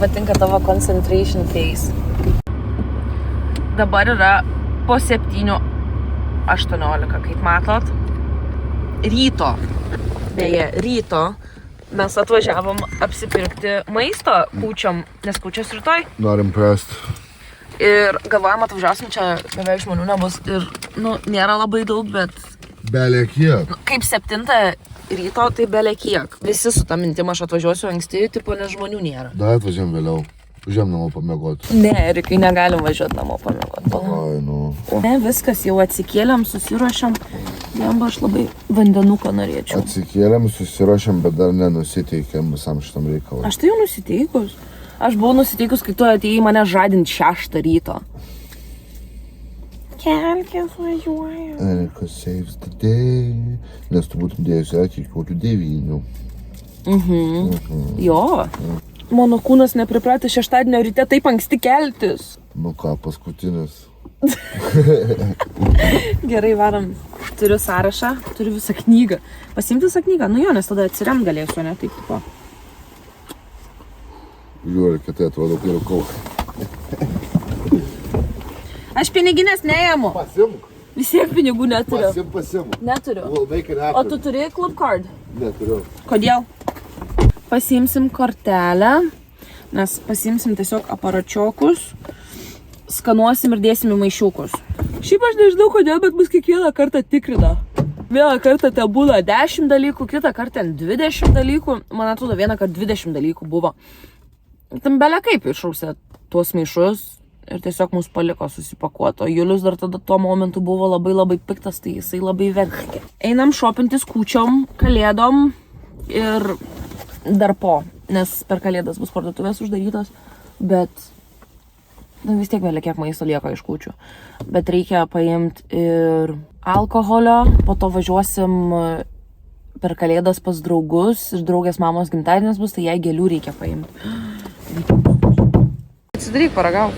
patinka tavo concentration phase. Dabar yra po 7:18, kaip matot. Ryto. Beje, ryto mes atvažiavom apsipirkti maisto kūčiom, nes kūčios rytoj. Norim prest. Ir galvojam, atvažiuosim, čia beveik žmonių nebus ir, nėra labai daug, bet... Belė kiek? Kaip 7 ryto, tai belė kiek. Visi su tą mintim aš atvažiuosiu anksti, tipo, nes žmonių nėra. Dar atvažiuom vėliau. Važiuom namo pamiegoti. Ne, Erikai, negalim važiuoti namo pamiegoti. Ai, Ne, viskas, jau atsikėlėm, susiruošėm. Jamba, aš labai vandenuko norėčiau. Atsikėlėm, susiruošėm, bet dar nenusiteikėm visam šitam reikalui. Aš tai jau nusiteikus. Aš buvau nusiteikus, kai tu atėjai mane žadinti 6 ryto. Kelkės važiuoja. Erika saves the day. Nes tu būtum dėjusi iki kokių 9. Jo. Mano kūnas nepripratė šeštadienio ryte taip anksti keltis. Nu ką, paskutinis. Gerai, varom. Turiu sąrašą, turiu visą knygą. Pasiimti visą knygą? Nu jo, nes tada atsiremt galėsiu, ne? Taip, tipo. Žiūrėk, tai atrodo, kai rūkau. Aš piniginės neėmu. Pasimk. Visiek pinigų neturiu. Pasimk. Neturiu. We'll make it happen. O tu turi club card? Neturiu. Kodėl? Pasiimsim kortelę, nes pasiimsim tiesiog aparačiokus, skanuosim ir dėsim į maišiukus. Šiaip aš nežinau kodėl, bet mus kiekvieną kartą tikrina. Vieną kartą te būna 10 dalykų, kitą kartą 20 dalykų. Man atrodo, vieną kartą 20 dalykų buvo. Tam belia kaip išrausė tuos maišus ir tiesiog mus paliko susipakuoto. Julius dar tada tuo momentu buvo labai piktas, tai jisai labai verkė. Einam šopintis kūčiom, kalėdom ir dar po, nes per kalėdas bus parduotuvės uždarytos, bet vis tiek vėliau kiek maisto lieka iš kūčių. Bet reikia paimti ir alkoholio, po to važiuosim per kalėdas pas draugus ir draugės mamos gimtadienis bus, tai jai gėlių reikia paimti. Atsidaryk, paragauk.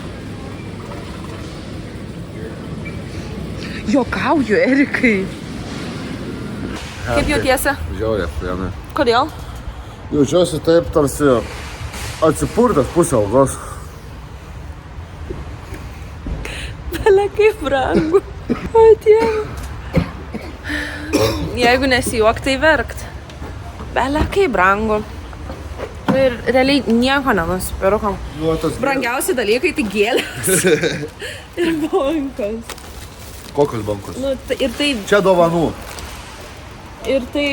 Jokauju, Erikai. Kaip jautiesi? Žiaurė, priemė. Kodėl? Jaučiuosi taip, tarsi atsipurtęs pusę algos. Belia kaip brangu. O Dieve. Jeigu nesijuok, tai verkt. Belia kaip brangu. Ir realiai nieko nenusipirkom. Brangiausi dalykai tai gėlės. Ir bankos. Kokios bankos? Ir tai... Čia dovanų. Ir tai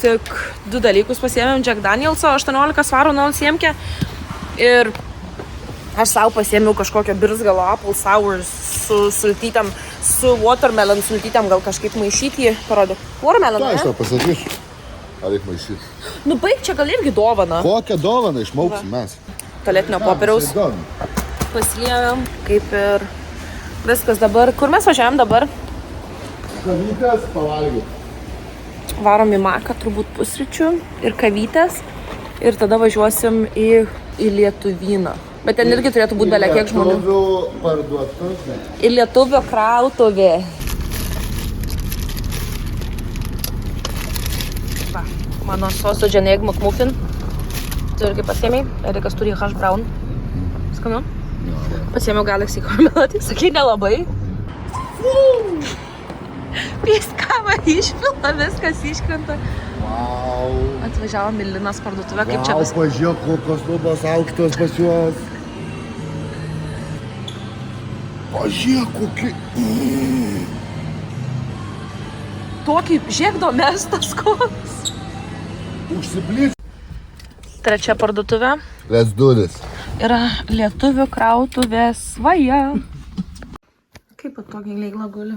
tik 2 dalykus pasiėmėm Jack Danielso, 18 svarų nusiemkę. Ir aš savo pasiėmiau kažkokio birzgalo apple sour su sultytėm, su watermelon sultytėm, gal kažkaip maišyti jį, parodyk. Watermelon, Ką ne? aš tau pasakysiu? Ar reik maišyti? Nu baig, čia gal irgi dovana. Kokią dovaną išmauksim mes? Tualetinio popieriaus pasiėmėm, kaip ir viskas dabar. Kur mes važiavam dabar? Kavytės pavalgyti. Varom į Maką turbūt pusryčių ir kavytės. Ir tada važiuosim į Lietuvyną. Bet ten irgi turėtų būti belia kiek žmonių. Lietuvių parduotuvė. Į lietuvio krautuvė. Va, mano sausage and egg McMuffin. Tu irgi pasiėmei. Erikas turi hash brown. Skanu? Pasiėmiau Galaxy Carmelotį. Sakai, nelabai. Piskava išpila, viskas iškrenta. Wow. Atvažiavo Milinas parduotuvę, kaip čia viskas. Pažiūrėk, kokios lubos aukštos pas juos. Pažiūrėk, kokį... Tokį žiek domestas koks. Užsiblys. Trečia parduotuvė Let's do this. yra lietuvių krautuvės svaja. Kaip patogiai leigla guli.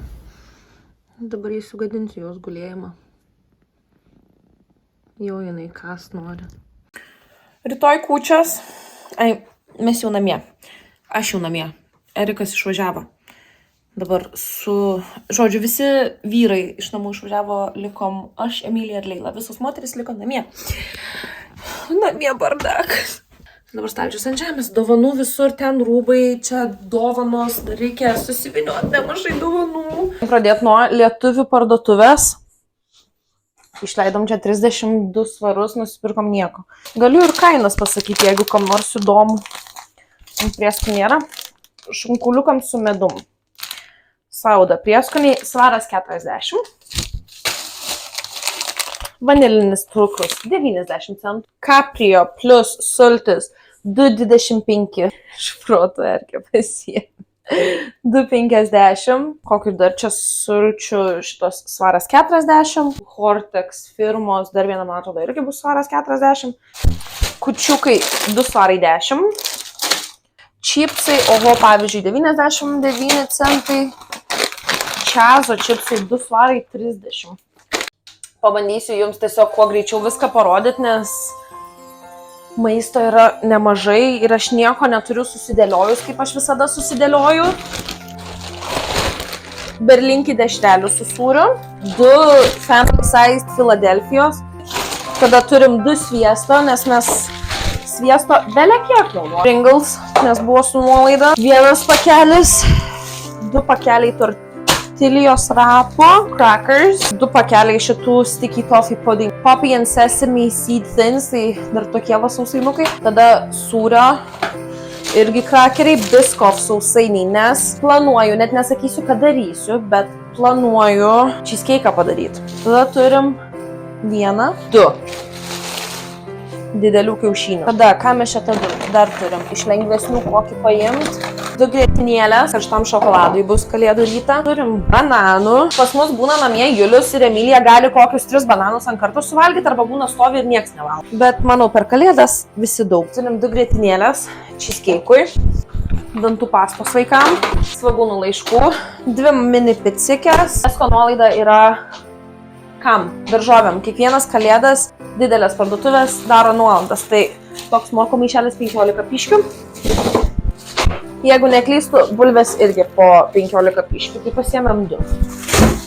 Dabar jis sugadinsiu jos gulėjimą. Jau jinai kas nori. Rytoj kūčios. Mes jau namie. Aš jau namie. Erikas išvažiavo. Dabar žodžiu, visi vyrai iš namų išvažiavo, likom aš, Emilija ir Leila. Visos moteris liko namie. Namie bardakas. Dabar stalčius ant žemės, dovanų visur, ten rūbai, čia dovanos, dar reikia susivinioti nemažai dovanų. Pradėti nuo lietuvių parduotuvės. Išleidom čia 32 svarus, nusipirkom nieko. Galiu ir kainas pasakyti, jeigu kam nors įdomu. Prieskonių nėra. Šunkuliukams su medum. Sauda prieskoniai, svaras 40. Vanilinis cukrus 90 centų. Caprio plus sultis 2,25. Šprotų erkė pasiėmė. 2,50. Kokiu dar čia sulčių šitos svaras 40. Hortex firmos, dar viena, man atrodo, irgi bus svaras 40. Kučiukai 2 svarai 10. Čipsai, oho, pavyzdžiui, 99 centai. Čiazo čipsai 2 svarai 30. Pabandysiu jums tiesiog kuo greičiau viską parodyti, nes maisto yra nemažai ir aš nieko neturiu susidėliojus, kaip aš visada susidėlioju. Berlinki dešrelių su sūriu, 2 family sized Filadelfijos, tada turim 2 sviesto, nes mes sviesto belekiek naudojame. Pringles, nes buvo su nuolaida, 1 pakelis, 2 pakeliai tortilijos rapo, crackers, 2 pakeliai šitų sticky toffee pudding, poppy and sesame seed thins, tai dar tokie va sausainukai, tada sūrio, irgi crackeriai, Biscoff sausainiai, nes planuoju, net nesakysiu, kad darysiu, bet planuoju cheesecake'ą padaryti. Tada turim 1, 2 didelių kiaušinių. Tada, ką mes čia dar turim? Iš lengvesnių kokį paimti. 2 grietinėlės, karštam šokoladui bus kalėdų rytą. Turim bananų. Pas mus būna namie Julius ir Emilija gali kokius 3 bananus ant karto suvalgyti, arba būna stovi ir nieks nevalgo. Bet manau, per kalėdas visi daug. Turim 2 grietinėlės cheesecake'ui, dantų pastos vaikam, svagūnų laiškų, 2 mini picikės. Esko nuolaida yra kam? Daržovėm. Kiekvienas kalėdas didelės parduotuvės daro nuolaidas. Tai toks morkų maišelis 15 piškių. Jeigu neklystu, bulvės irgi po 15 piškių. Tai pasiėmėm 2.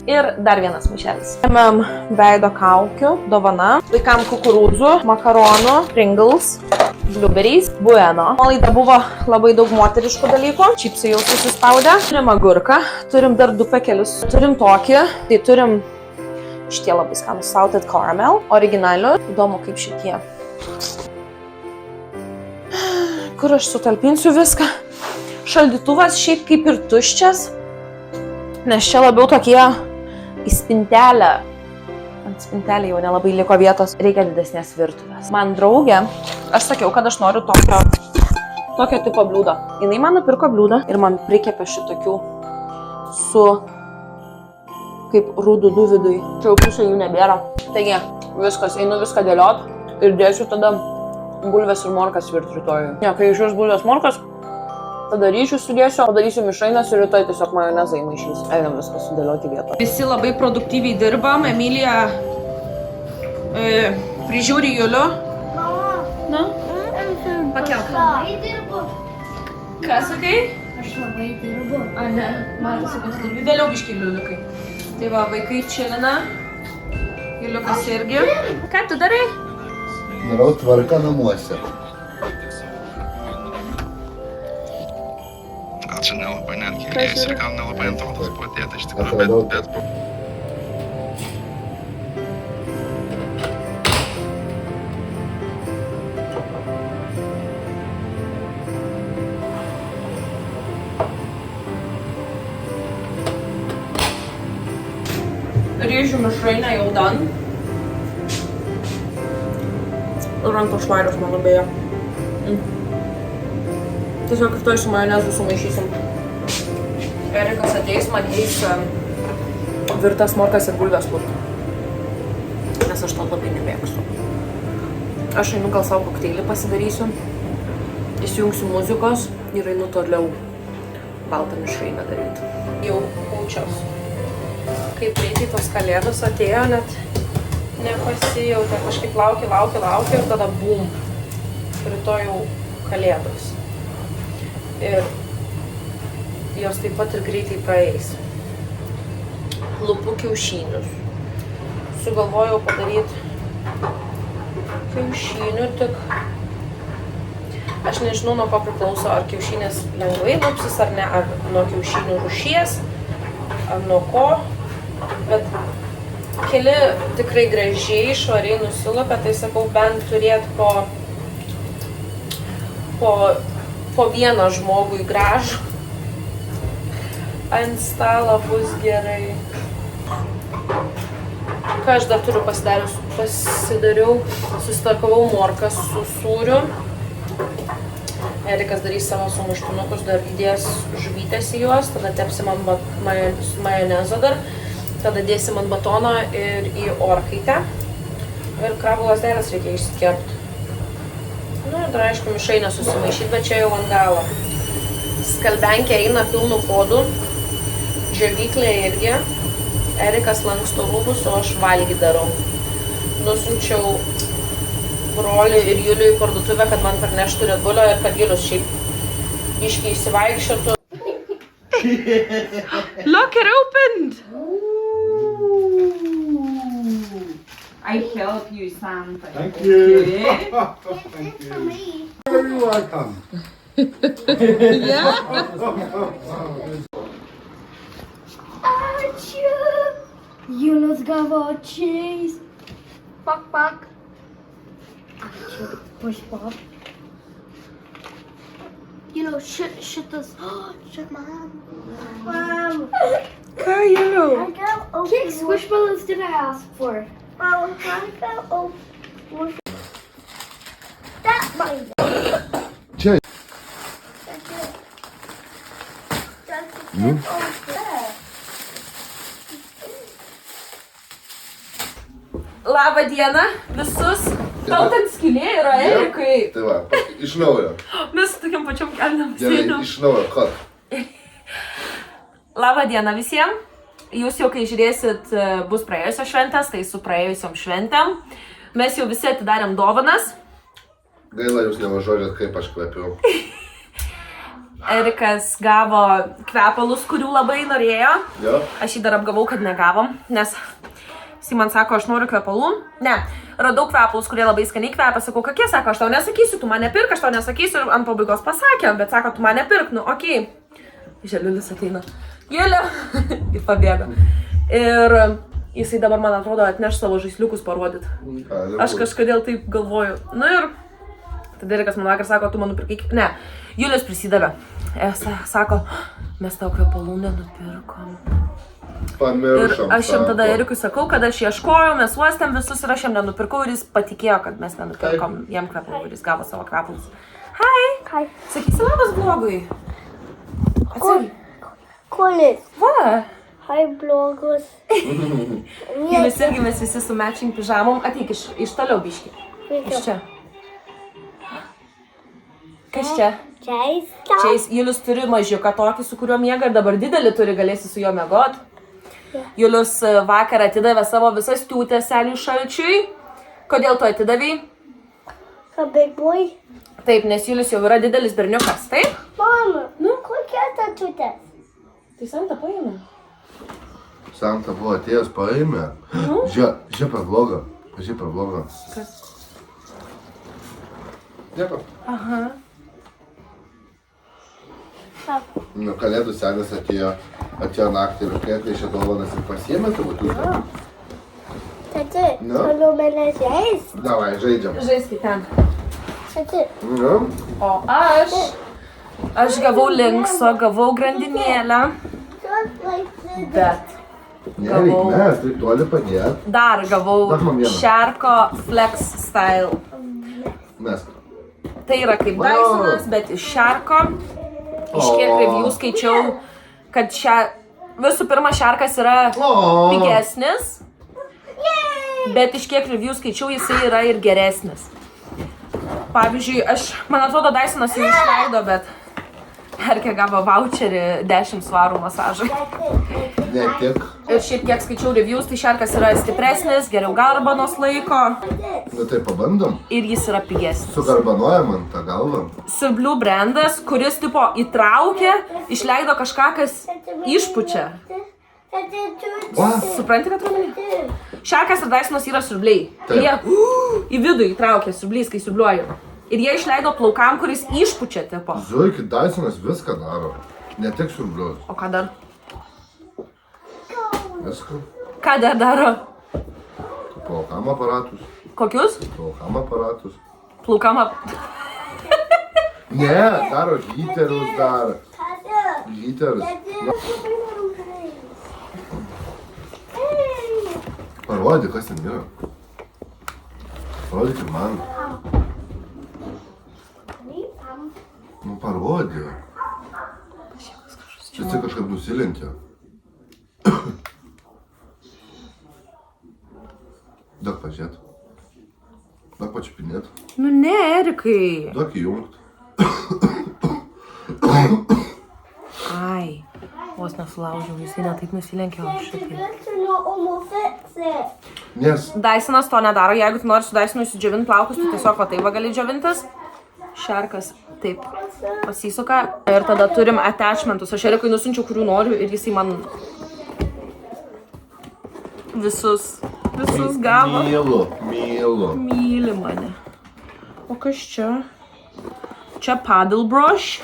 Ir dar 1 maišelis. Ėmėm veido kaukių, dovana, vaikam kukurūzų, makaronų, Pringles, blueberries, bueno. Nuolaida buvo labai daug moteriškų dalykų. Čipsai jau susispaudę. Turim agurką, turim dar 2 pakelius. Turim tokį, tai turim šitie labai skanus salted caramel, originalių. Įdomu, kaip šitie. Kur aš sutalpinsiu viską? Šaldytuvas šiaip kaip ir tuščias, nes čia labiau tokie į spintelę. Ant spintelį jau nelabai liko vietos, reikia didesnės virtuvės. Man draugė, aš sakiau, kad aš noriu tokio tipo bliūdo. Jinai man nupirko bliūdą ir man prikepė šitokių su kaip rūdudų viduj. Čia jau pusė jų nebėra. Taigi, viskas, einu viską dėliot ir dėsiu tada bulves ir morkas virti rytoj. Ne, kai išvirs bulves morkas, tada ryžius sudėsiu, padarysiu mišrainas ir rytoj tiesiog majonezą įmaišys. Einam viską sudėlioti vietą. Visi labai produktyviai dirbam. Emilija prižiūri Julių. Na? Pakelk. Labai dirbu. Ką sakai? Aš labai dirbu. A, ne, matosi, kad dirbi. Vėliau biškiai liuliukai. Tai va, vaikai čilina. Juliukas irgi. Ką tu darai? Darau tvarką namuose. Gal čia nelabai netgi ilgėjus ir gal nelabai atrodo suplatėta iš tikrųjų, bet Ryžių mišrainė jau dan. Ranko švarios mano beje. Tiesiog ir toj su majonezu sumaišysim. Erikas ateis, man eis virtas morkas ir bulves lūpti. Nes aš to labai nemėgstu. Aš einu gal savo kokteilį pasidarysiu. Įsijungsiu muzikos ir einu toliau baltą mišrainą daryti. Jau kaučiaus. Kaip greitai tos kalėdos atėjo, net nepasijautė. Kažkaip lauki ir tada bum. Rytoj jau kalėdos. Ir jos taip pat ir greitai praeis. Lupu kiaušinius. Sugalvojau padaryti kiaušinių, tik aš nežinau, nuo ko priklauso, ar kiaušinės lengvai lupsis ar ne, ar nuo kiaušinių rūšies, ar nuo ko, bet Keli tikrai gražiai, švariai nusilopė, tai sakau, bent turėt po vieną žmogui gražų. Ant stalo bus gerai. Ką aš dar turiu pasidariau, susitvarkavau morkas su sūriu. Erikas darys savo sumuštinukus, dar įdės žuvytės į juos, tada tepsim ant majonezo dar, tada dėsim ant batono ir į orkaitę. Ir krabų lazdelės reikia išsikepti. Nu ir dar aišku mišrainę susimaišyti, bet čia jau ant galo. Skalbenkė eina pilnu kodu, džiovyklė irgi. Erikas lanksto rūbus, o aš valgy darau. Nusiunčiau broliui ir Juliui į parduotuvę, kad man parneštų Red Bullio ir kad Julius šiaip biškį įsivaikščiotų. Look, it opened! I help you something. Thank you. Okay. Thank you. Very welcome. Julius gavo cheese. Fuck. Ačiū. Push pop. Šitas. Shit, Mom. Ką, Juliau? Kick squishballs did I ask for? Mom, I got open. That mine. Čia. Nu? Labą dieną visus. Tau ten skylė yra, Erikai. Tai va, iš naujo. Mes su tokiam pačiam kelniam Gerai, sėdėm. iš naujo, kad. Labą dieną visiems. Jūs jau kai žiūrėsit, bus praėjusios šventės, tai su praėjusiom šventėm. Mes jau visi atidarėm dovanas. Gaila, jūs nevažiuojat, kaip aš kvepiu. Erikas gavo kvepalus, kurių labai norėjo. Jo? Aš jį dar apgavau, kad negavom, nes jis man sako, aš noriu kvepalų. Ne, radau kvepalus, kurie labai skaniai kvepia. Sakau, kokie, sako, aš tau nesakysiu, tu man nepirk, aš tau nesakysiu. Ir ant pabaigos pasakė, bet sako, tu man nepirk, nu, okei. Želiulis ateina. Julio. Ir pabėga. Ir jisai dabar, man atrodo, atneš savo žaisliukus parodyt. Aš kažkodėl taip galvoju. Nu ir tada Erikas man vakar sako, tu man nupirkai. Ne, Julius prisidavė. Sako, mes tau kvepalų nenupirkom. Pamiršom. Ir aš jam tada Erikui sakau, kad aš ieškojau, mes uostėm visus ir aš jam nenupirkau ir jis patikėjo, kad mes nenupirkom jam kvepalų ir jis gavo savo kvepalus. Hai! Sakysi labas blogui? Atsirai. Kolis. Va! Hai, blogus. Julius irgi mes visi su matching pižamom. Ateik iš toliau biškį. Iš čia. Kas čia? Čia Julius turi mažiuką tokį, su kuriuo miega ir dabar didelį turi, galėsi su juo miegot. Julius vakar atidavė savo visas tiūtės seniui Šalčiui. Kodėl tu atidavai? A big boy? Taip, nes Julius jau yra didelis berniukas, taip? Mama, kokia ta tiūtės? Tai Santa paėmė. Santa buvo atėjęs, paėmė. Žiūrėk per blogą. Žiūrėk per blogą. Kas? Nieko. Aha. Nu, kalėdų senis atėjo naktį ir kai atnešė dovanas ir pasiėmė turbūt jūs. Tati, toliau mane žais? Davai, žaidžiam. Žaiskit ten. Tati. Nu. O aš gavau linkso, gavau grandinėlę. Bet Nereik mes, taip toli padėt. dar gavau Sharko Flex Style. Mes. Tai yra kaip Dysonas, bet iš Sharko. Iš kiek review skaičiau, kad visų pirma Sharkas yra pigesnis, bet iš kiek review skaičiau, jisai yra ir geresnis. Pavyzdžiui, man atrodo, Dysonas jau išleido, bet Erkė gavo voucherį 10 svarų masažui. Ne tik. Ir šiaip kiek skaičiau reviews, tai Sharkas yra stipresnis, geriau garbanos laiko. Nu tai pabandom. Ir jis yra pigesnis. Sugarbanuojam ant tą galvą. Surblių brandas, kuris tipo įtraukė, išleido kažką, kas išpučia. Supranti, ką turiu omeny? Sharkas ir Dysonas yra surbliai. Jie į vidų įtraukė surbliais, kai surbliuoju. Ir jie išleido plaukam, kuris išpučia tipo. Zuiki, Dysonas viską daro. Ne tik surblius. O ką dar? Viską. Ką dar daro? Plaukam aparatus. Kokius? Plaukam aparatus. Plaukam Ne, daro hiterius dar. Hiterius. Parodyk, kas ten yra. Parodyk ir man. Nu, parodyk. Čia kažkaip nusilenkė. Duok pažiūrėt. Duok pačiupinėt. Nu ne, Erikai. Duok įjungt. Ai, vos nesulaužiau, jisai netaip nusilenkė, o šitai. Nes Dysonas to nedaro, jeigu tu nori su Dysonu įsidžiavinti plaukus, tu tiesiog va taip va gali džiavintis. Šarkas taip pasisuka ir tada turim attachmentus. Aš Erikui nusiunčiau, kurių noriu ir jisai man visus gavo. mylu. Myli mane. O kas čia? Čia paddle brush,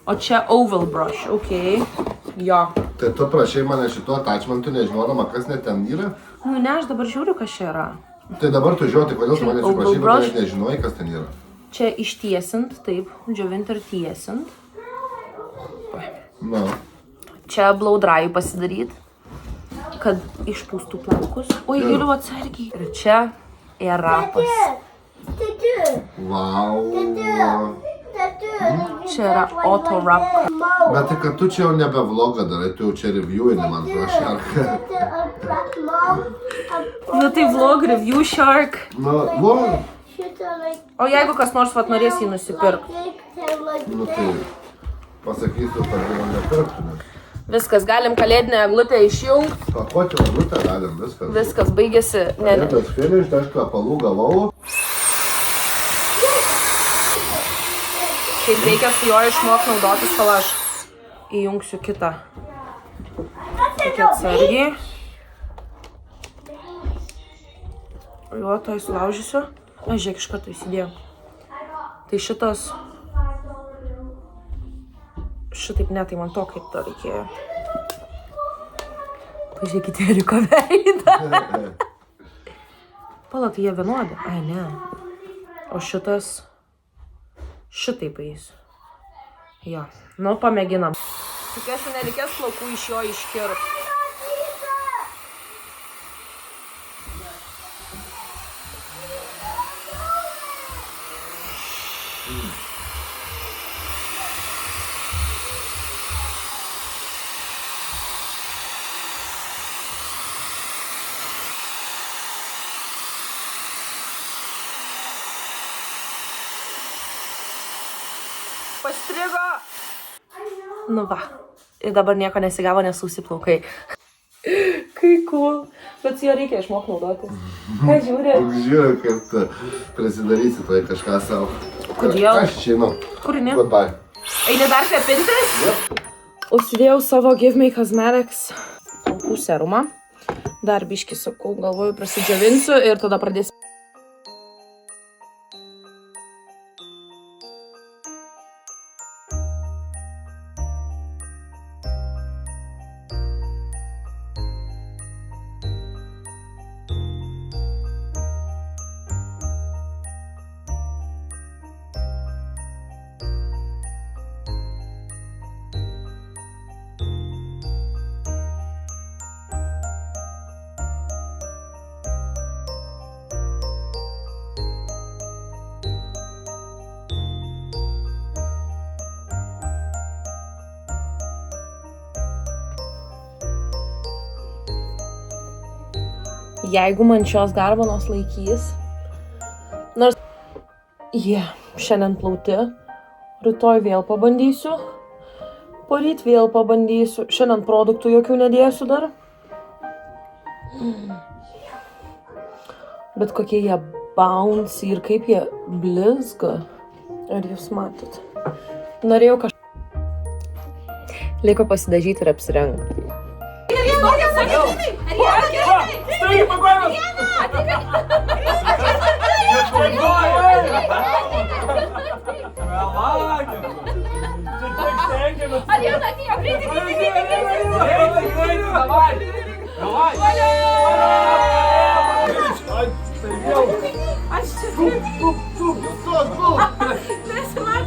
o čia oval brush, okei. Jo. Tai tu prašai mane šito attachmentu, nežinodama, kas net ten yra? Nu ne, aš dabar žiūriu, kas čia yra. Tai dabar tu žiūrėti, kodėl tu mane atsiprašai, bet tu net nežinojai, kas ten yra. Čia ištiesint, taip, džiovint ir tiesint. Na. Čia blow dry pasidaryt, kad išpūstų plaukus. Oi, galiu atsargiai. Ir čia erapas. Vau. Čia yra auto wrap. Bet tai kad tu čia jau nebe vlogą darai, tu jau čia reviewini man prašarką. Nu tai vlog, review shark. Na, vlog. O jeigu kas nors vat norės jį nusipirkti. Nu tai pasakysiu, kad jau nepirktume. Viskas, galim kalėdinę eglutę išjungti. Pakuoti eglutę galim, viskas. Viskas, baigėsi. Ne. Kalėdas finish, aš kvepalų gavau. Šiaip reikia su juo išmokti naudotis, kol aš įjungsiu kitą. Tik atsargiai. Jo, to įsilaužysiu. Aš žiūrėk, iš karto įsidėjau. Tai šitas... Šitaip ne, tai man to kaip to reikėjo. Pažiūrėkite Eriko veidą. Pala, tai jie vienodi. Ai, ne. O šitas... Šitaip eis. Jo. Nu, pamėginam. Tikiuosi, nereikės plaukų iš jo iškirpti. Pastrigo. Nu va. Ir dabar nieko nesigavo, nes sausi plaukai. Kai cool. Bet su jo reikia išmokti naudotis. Ką žiūrė? Žiūrė, kaip tu prisidarysi tai kažką savo. Kodėl? Aš žinau. Kur ne? Goodbye. Eini dar kvepintis? Yep. Užsidėjau savo Give Me Cosmetics plaukų serumą. Dar biškį sakau, galvoju, prasidžiavinsiu ir tada pradėsiu. Jeigu man šios garbanos laikys, nors jie šiandien plauti, rytoj vėl pabandysiu, poryt vėl pabandysiu, šiandien produktų jokių nedėsiu dar. Bet kokie jie bouncy ir kaip jie blizga. Ar jūs matot? Norėjau Liko pasidažyti ir apsirengti. Staigiai pagojimas! Ariana atėjo, greitai! Давай! jau. Aš čia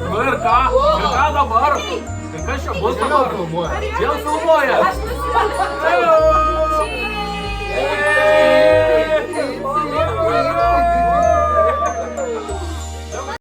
Nu ir ką dabar? Tai kas čia bus dabar? Vėl filmuoja. Aš nusivalau.